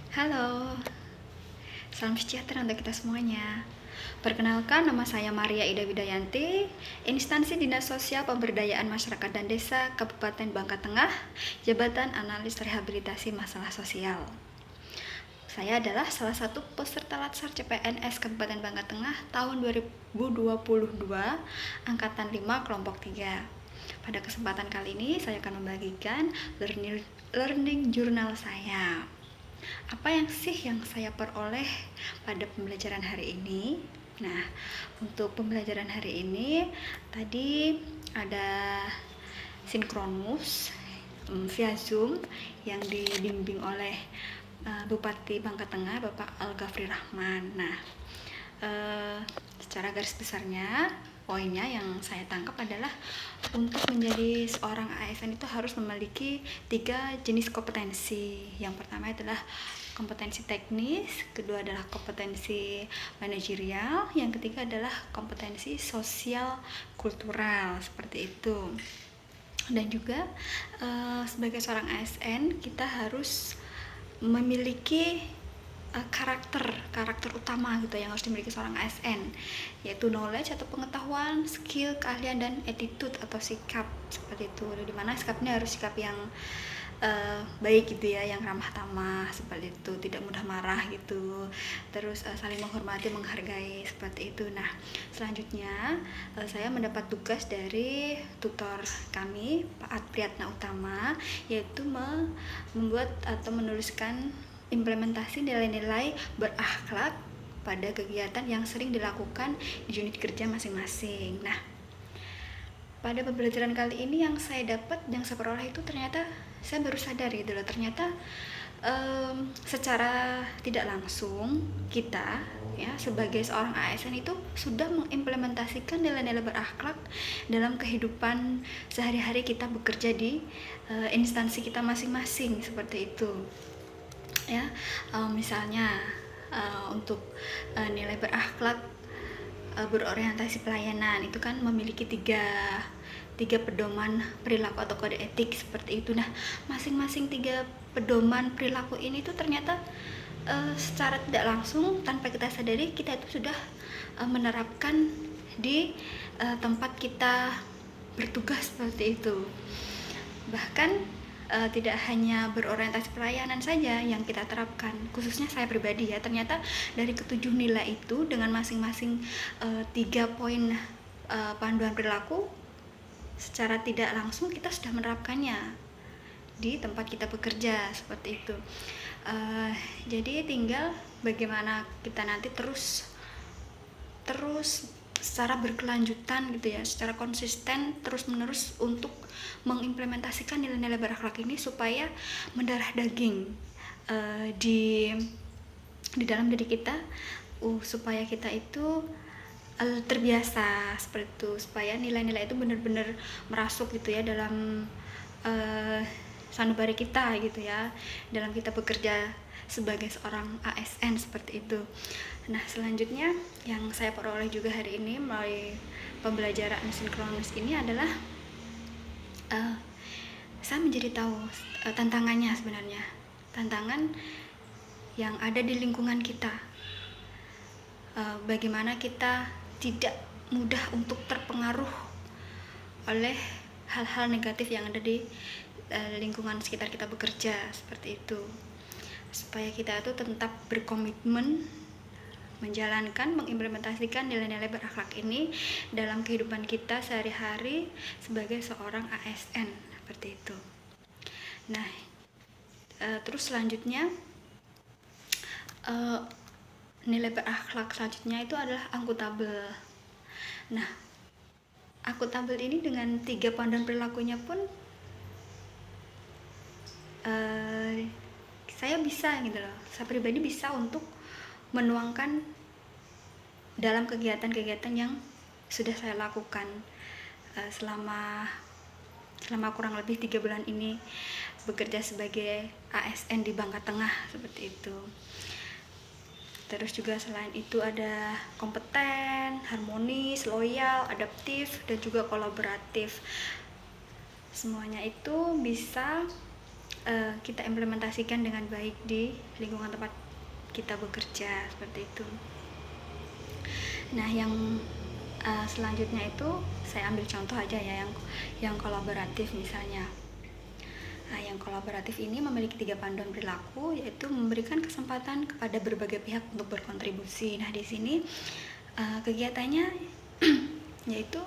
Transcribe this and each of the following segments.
Halo, salam sejahtera untuk kita semuanya. Perkenalkan, nama saya Maria Ida Widayanti, Instansi Dinas Sosial Pemberdayaan Masyarakat dan Desa Kabupaten Bangka Tengah, Jabatan Analis Rehabilitasi Masalah Sosial. Saya adalah salah satu peserta Latsar CPNS Kabupaten Bangka Tengah tahun 2022, Angkatan 5, Kelompok 3. Pada kesempatan kali ini, saya akan membagikan learning journal saya. Apa yang saya peroleh pada pembelajaran hari ini? Nah, untuk pembelajaran hari ini tadi ada sinkronus via Zoom yang dibimbing oleh Bupati Bangka Tengah, Bapak Al-Ghafri Rahman. Nah, secara garis besarnya poinnya yang saya tangkap adalah untuk menjadi seorang ASN itu harus memiliki 3 jenis kompetensi. Yang pertama adalah kompetensi teknis, kedua adalah kompetensi manajerial, yang ketiga adalah kompetensi sosial kultural, seperti itu. Dan juga sebagai seorang ASN kita harus memiliki karakter utama gitu yang harus dimiliki seorang ASN, yaitu knowledge atau pengetahuan, skill, keahlian, dan attitude atau sikap, seperti itu. Dimana sikapnya harus sikap yang baik gitu ya, yang ramah tamah, seperti itu, tidak mudah marah gitu, terus saling menghormati, menghargai, seperti itu. Nah, selanjutnya saya mendapat tugas dari tutor kami, Pak Adpriyatna Utama, yaitu membuat atau menuliskan implementasi nilai-nilai berakhlak pada kegiatan yang sering dilakukan di unit kerja masing-masing. Nah, pada pembelajaran kali ini yang saya dapat, yang saya peroleh itu ternyata saya baru sadar gitu loh, ternyata secara tidak langsung kita ya sebagai seorang ASN itu sudah mengimplementasikan nilai-nilai berakhlak dalam kehidupan sehari-hari kita bekerja di instansi kita masing-masing, seperti itu ya. Misalnya untuk nilai berakhlak berorientasi pelayanan itu kan memiliki tiga pedoman perilaku atau kode etik, seperti itu. Nah, masing-masing 3 pedoman perilaku ini tuh ternyata secara tidak langsung tanpa kita sadari kita itu sudah menerapkan di tempat kita bertugas, seperti itu. Bahkan tidak hanya berorientasi pelayanan saja yang kita terapkan, khususnya saya pribadi ya, ternyata dari ke-7 nilai itu dengan masing-masing 3 poin panduan perilaku, secara tidak langsung kita sudah menerapkannya di tempat kita bekerja, seperti itu. Jadi tinggal bagaimana kita nanti terus secara berkelanjutan gitu ya, secara konsisten terus-menerus untuk mengimplementasikan nilai-nilai berakhlak ini supaya mendarah daging di dalam diri kita, supaya kita itu terbiasa, seperti itu, supaya nilai-nilai itu benar-benar merasuk gitu ya dalam sanubari kita gitu ya, dalam kita bekerja sebagai seorang ASN, seperti itu. Nah, selanjutnya yang saya peroleh juga hari ini melalui pembelajaran sinkronus ini adalah saya menjadi tahu tantangannya, sebenarnya tantangan yang ada di lingkungan kita, bagaimana kita tidak mudah untuk terpengaruh oleh hal-hal negatif yang ada di lingkungan sekitar kita bekerja, seperti itu, supaya kita itu tetap berkomitmen menjalankan, mengimplementasikan nilai-nilai berakhlak ini dalam kehidupan kita sehari-hari sebagai seorang ASN, seperti itu. Nah, terus selanjutnya nilai berakhlak selanjutnya itu adalah akuntabel. Nah, akuntabel ini dengan 3 panduan perilakunya pun saya bisa gitu loh, saya pribadi bisa untuk menuangkan dalam kegiatan-kegiatan yang sudah saya lakukan selama kurang lebih 3 bulan ini bekerja sebagai ASN di Bangka Tengah, seperti itu. Terus juga selain itu ada kompeten, harmonis, loyal, adaptif, dan juga kolaboratif. Semuanya itu bisa kita implementasikan dengan baik di lingkungan tempat kita bekerja, seperti itu. Nah, yang selanjutnya itu saya ambil contoh aja ya, yang kolaboratif misalnya. Nah, yang kolaboratif ini memiliki 3 panduan perilaku, yaitu memberikan kesempatan kepada berbagai pihak untuk berkontribusi. Nah, di sini kegiatannya yaitu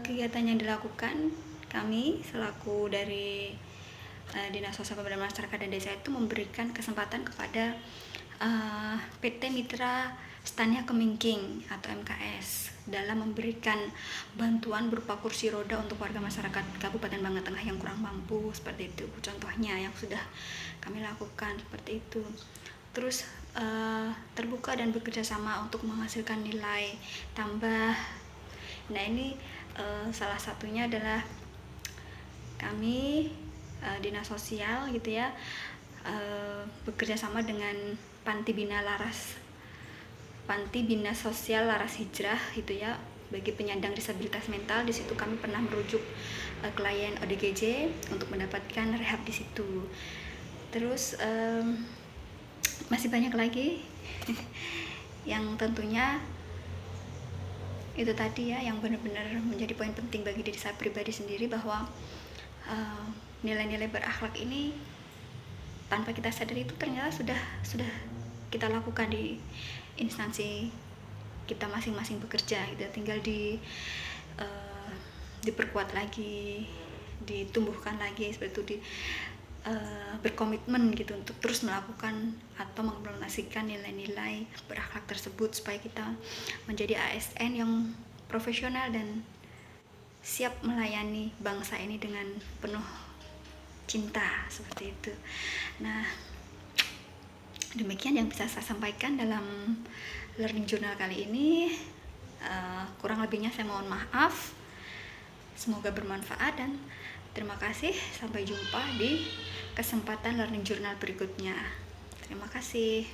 kegiatan yang dilakukan kami selaku dari Dinas Sosial Pemberdayaan Masyarakat dan Desa itu memberikan kesempatan kepada PT Mitra Stania Kemingking atau MKS dalam memberikan bantuan berupa kursi roda untuk warga masyarakat Kabupaten Bangka Tengah yang kurang mampu, seperti itu contohnya yang sudah kami lakukan, seperti itu. Terus terbuka dan bekerja sama untuk menghasilkan nilai tambah. Nah, ini salah satunya adalah kami Dinas Sosial gitu ya, bekerja sama dengan Panti Bina Sosial Laras Hijrah gitu ya, bagi penyandang disabilitas mental. Di situ kami pernah merujuk klien ODGJ untuk mendapatkan rehab di situ. Terus masih banyak lagi yang tentunya itu tadi ya, yang benar-benar menjadi poin penting bagi diri saya pribadi sendiri, bahwa nilai-nilai berakhlak ini tanpa kita sadari itu ternyata sudah kita lakukan di instansi kita masing-masing bekerja gitu. Tinggal diperkuat lagi, ditumbuhkan lagi, seperti itu, berkomitmen gitu untuk terus melakukan atau mengimplementasikan nilai-nilai berakhlak tersebut supaya kita menjadi ASN yang profesional dan siap melayani bangsa ini dengan penuh cinta, seperti itu. Nah, demikian yang bisa saya sampaikan dalam learning journal kali ini. Kurang lebihnya saya mohon maaf. Semoga bermanfaat dan terima kasih. Sampai jumpa di kesempatan learning journal berikutnya. Terima kasih.